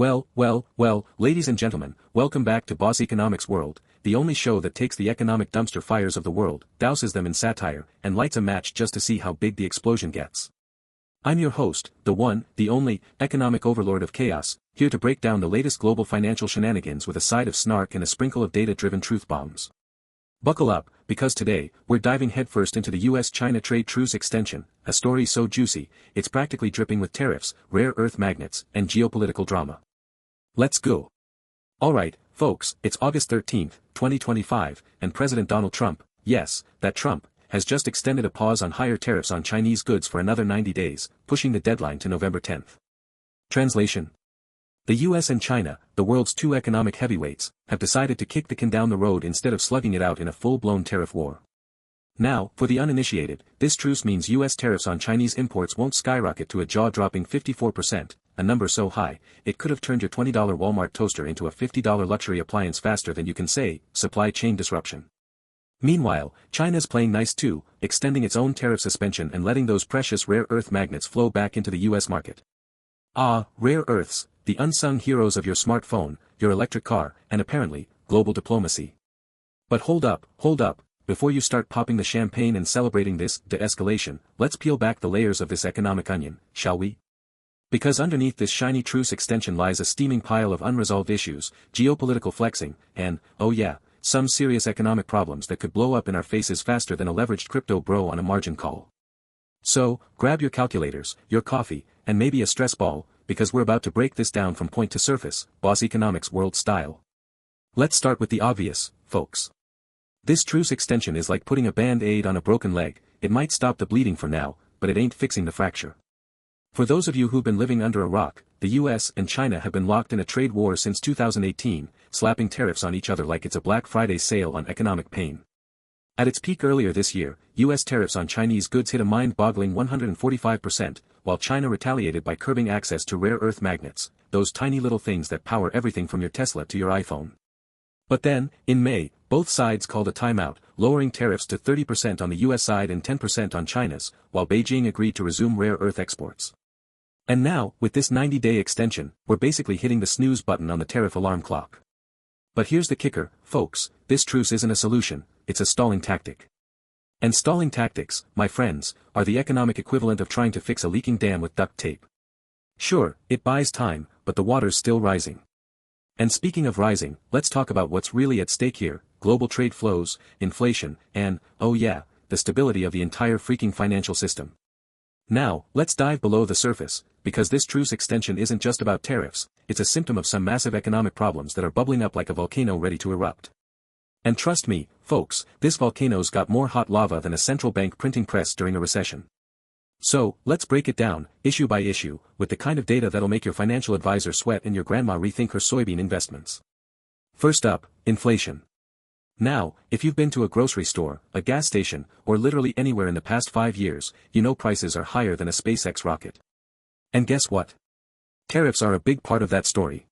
Well, ladies and gentlemen, welcome back to Boss Economics World, the only show that takes the economic dumpster fires of the world, douses them in satire, and lights a match just to see how big the explosion gets. I'm your host, the one, the only, economic overlord of chaos, here to break down the latest global financial shenanigans with a side of snark and a sprinkle of data-driven truth bombs. Buckle up, because today, we're diving headfirst into the U.S. China trade truce extension, a story so juicy, it's practically dripping with tariffs, rare earth magnets, and geopolitical drama. Let's go. Alright, folks, it's August 13th, 2025, and President Donald Trump, yes, that Trump, has just extended a pause on higher tariffs on Chinese goods for another 90 days, pushing the deadline to November 10th. Translation: the US and China, the world's two economic heavyweights, have decided to kick the can down the road instead of slugging it out in a full-blown tariff war. Now, for the uninitiated, this truce means US tariffs on Chinese imports won't skyrocket to a jaw-dropping 54%, a number so high, it could have turned your $20 Walmart toaster into a $50 luxury appliance faster than you can say, supply chain disruption. Meanwhile, China's playing nice too, extending its own tariff suspension and letting those precious rare earth magnets flow back into the US market. Ah, rare earths, the unsung heroes of your smartphone, your electric car, and apparently, global diplomacy. But hold up, before you start popping the champagne and celebrating this de-escalation, let's peel back the layers of this economic onion, shall we? Because underneath this shiny truce extension lies a steaming pile of unresolved issues, geopolitical flexing, and, oh yeah, some serious economic problems that could blow up in our faces faster than a leveraged crypto bro on a margin call. So, grab your calculators, your coffee, and maybe a stress ball, because we're about to break this down from point to surface, Boss Economics World style. Let's start with the obvious, folks. This truce extension is like putting a band-aid on a broken leg, it might stop the bleeding for now, but it ain't fixing the fracture. For those of you who've been living under a rock, the US and China have been locked in a trade war since 2018, slapping tariffs on each other like it's a Black Friday sale on economic pain. At its peak earlier this year, US tariffs on Chinese goods hit a mind-boggling 145%, while China retaliated by curbing access to rare earth magnets, those tiny little things that power everything from your Tesla to your iPhone. But then, in May, both sides called a timeout, lowering tariffs to 30% on the US side and 10% on China's, while Beijing agreed to resume rare earth exports. And now, with this 90-day extension, we're basically hitting the snooze button on the tariff alarm clock. But here's the kicker, folks, this truce isn't a solution, it's a stalling tactic. And stalling tactics, my friends, are the economic equivalent of trying to fix a leaking dam with duct tape. Sure, it buys time, but the water's still rising. And speaking of rising, let's talk about what's really at stake here, global trade flows, inflation, and, oh yeah, the stability of the entire freaking financial system. Now, let's dive below the surface, because this truce extension isn't just about tariffs, it's a symptom of some massive economic problems that are bubbling up like a volcano ready to erupt. And trust me, folks, this volcano's got more hot lava than a central bank printing press during a recession. So, let's break it down, issue by issue, with the kind of data that'll make your financial advisor sweat and your grandma rethink her soybean investments. First up, inflation. Now, if you've been to a grocery store, a gas station, or literally anywhere in the past 5 years, you know prices are higher than a SpaceX rocket. And guess what? Tariffs are a big part of that story.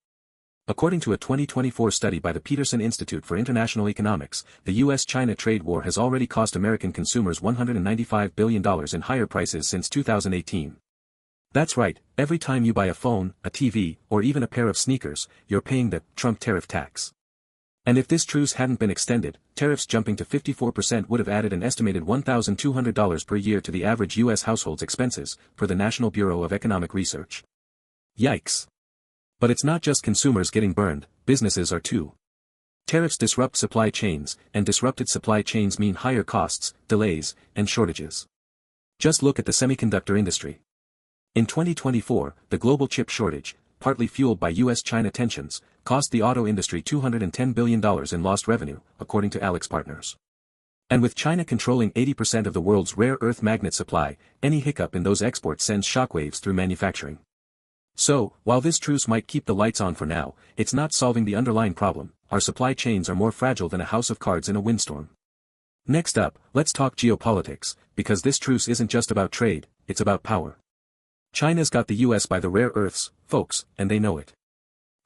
According to a 2024 study by the Peterson Institute for International Economics, the U.S. China trade war has already cost American consumers $195 billion in higher prices since 2018. That's right, every time you buy a phone, a TV, or even a pair of sneakers, you're paying the Trump Tariff Tax. And if this truce hadn't been extended, tariffs jumping to 54% would have added an estimated $1,200 per year to the average U.S. household's expenses, per the National Bureau of Economic Research. Yikes. But it's not just consumers getting burned, businesses are too. Tariffs disrupt supply chains, and disrupted supply chains mean higher costs, delays, and shortages. Just look at the semiconductor industry. In 2024, the global chip shortage, partly fueled by U.S.-China tensions, cost the auto industry $210 billion in lost revenue, according to AlixPartners. And with China controlling 80% of the world's rare earth magnet supply, any hiccup in those exports sends shockwaves through manufacturing. So, while this truce might keep the lights on for now, it's not solving the underlying problem. Our supply chains are more fragile than a house of cards in a windstorm. Next up, let's talk geopolitics, because this truce isn't just about trade, it's about power. China's got the US by the rare earths, folks, and they know it.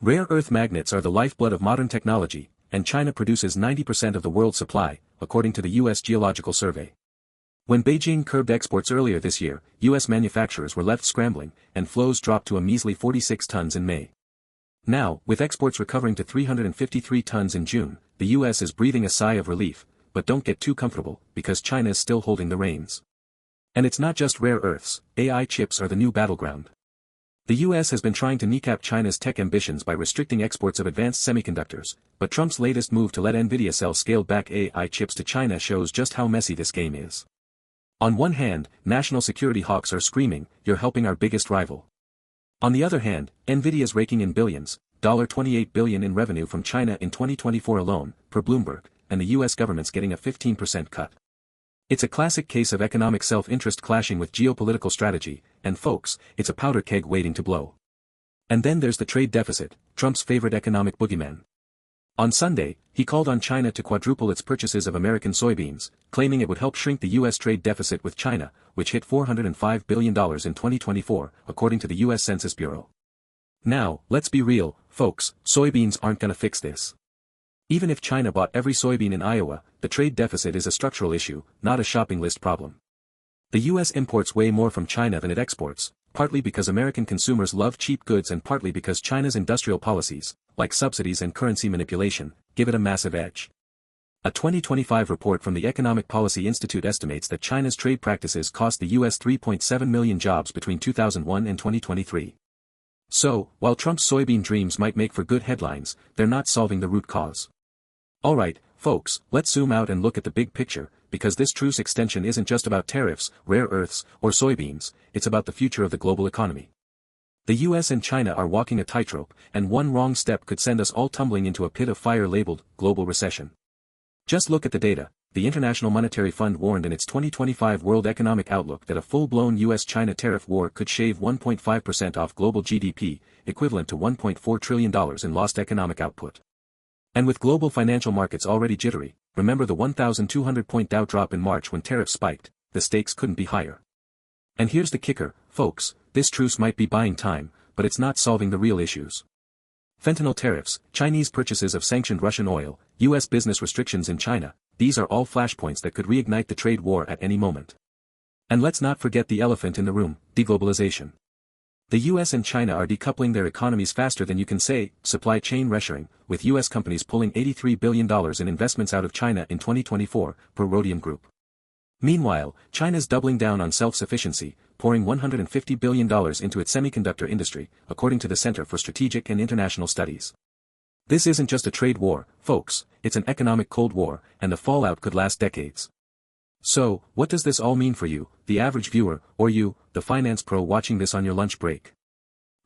Rare earth magnets are the lifeblood of modern technology, and China produces 90% of the world's supply, according to the U.S. Geological Survey. When Beijing curbed exports earlier this year, U.S. manufacturers were left scrambling, and flows dropped to a measly 46 tons in May. Now, with exports recovering to 353 tons in June, the US is breathing a sigh of relief, but don't get too comfortable, because China is still holding the reins. And it's not just rare earths, AI chips are the new battleground. The US has been trying to kneecap China's tech ambitions by restricting exports of advanced semiconductors, but Trump's latest move to let Nvidia sell scaled-back AI chips to China shows just how messy this game is. On one hand, national security hawks are screaming, "You're helping our biggest rival." On the other hand, Nvidia's raking in billions, $28 billion in revenue from China in 2024 alone, per Bloomberg, and the US government's getting a 15% cut. It's a classic case of economic self-interest clashing with geopolitical strategy, and folks, it's a powder keg waiting to blow. And then there's the trade deficit, Trump's favorite economic boogeyman. On Sunday, he called on China to quadruple its purchases of American soybeans, claiming it would help shrink the U.S. trade deficit with China, which hit $405 billion in 2024, according to the U.S. Census Bureau. Now, let's be real, folks, soybeans aren't gonna fix this. Even if China bought every soybean in Iowa, the trade deficit is a structural issue, not a shopping list problem. The U.S. imports way more from China than it exports, partly because American consumers love cheap goods and partly because China's industrial policies, like subsidies and currency manipulation, give it a massive edge. A 2025 report from the Economic Policy Institute estimates that China's trade practices cost the U.S. 3.7 million jobs between 2001 and 2023. So, while Trump's soybean dreams might make for good headlines, they're not solving the root cause. Alright, folks, let's zoom out and look at the big picture, because this truce extension isn't just about tariffs, rare earths, or soybeans, it's about the future of the global economy. The US and China are walking a tightrope, and one wrong step could send us all tumbling into a pit of fire labeled global recession. Just look at the data. The International Monetary Fund warned in its 2025 World Economic Outlook that a full-blown U.S. China tariff war could shave 1.5% off global GDP, equivalent to $1.4 trillion in lost economic output. And with global financial markets already jittery, remember the 1,200-point Dow drop in March when tariffs spiked, the stakes couldn't be higher. And here's the kicker, folks, this truce might be buying time, but it's not solving the real issues. Fentanyl tariffs, Chinese purchases of sanctioned Russian oil, U.S. business restrictions in China, these are all flashpoints that could reignite the trade war at any moment. And let's not forget the elephant in the room, deglobalization. The US and China are decoupling their economies faster than you can say, supply chain reshoring, with US companies pulling $83 billion in investments out of China in 2024, per Rhodium Group. Meanwhile, China's doubling down on self-sufficiency, pouring $150 billion into its semiconductor industry, according to the Center for Strategic and International Studies. This isn't just a trade war, folks, it's an economic Cold War, and the fallout could last decades. So, what does this all mean for you, the average viewer, or you, the finance pro watching this on your lunch break?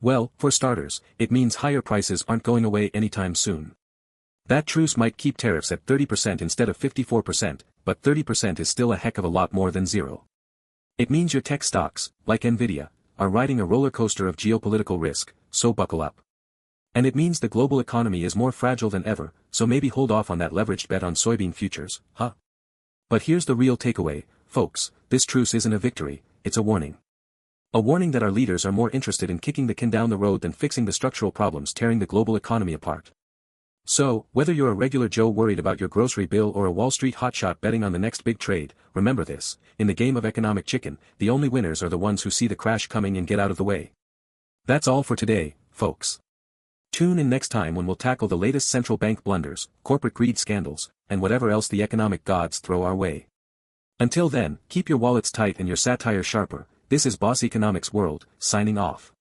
Well, for starters, it means higher prices aren't going away anytime soon. That truce might keep tariffs at 30% instead of 54%, but 30% is still a heck of a lot more than zero. It means your tech stocks, like Nvidia, are riding a roller coaster of geopolitical risk, so buckle up. And it means the global economy is more fragile than ever, so maybe hold off on that leveraged bet on soybean futures, huh? But here's the real takeaway, folks, this truce isn't a victory, it's a warning. A warning that our leaders are more interested in kicking the can down the road than fixing the structural problems tearing the global economy apart. So, whether you're a regular Joe worried about your grocery bill or a Wall Street hotshot betting on the next big trade, remember this, in the game of economic chicken, the only winners are the ones who see the crash coming and get out of the way. That's all for today, folks. Tune in next time when we'll tackle the latest central bank blunders, corporate greed scandals, and whatever else the economic gods throw our way. Until then, keep your wallets tight and your satire sharper. This is Boss Economics World, signing off.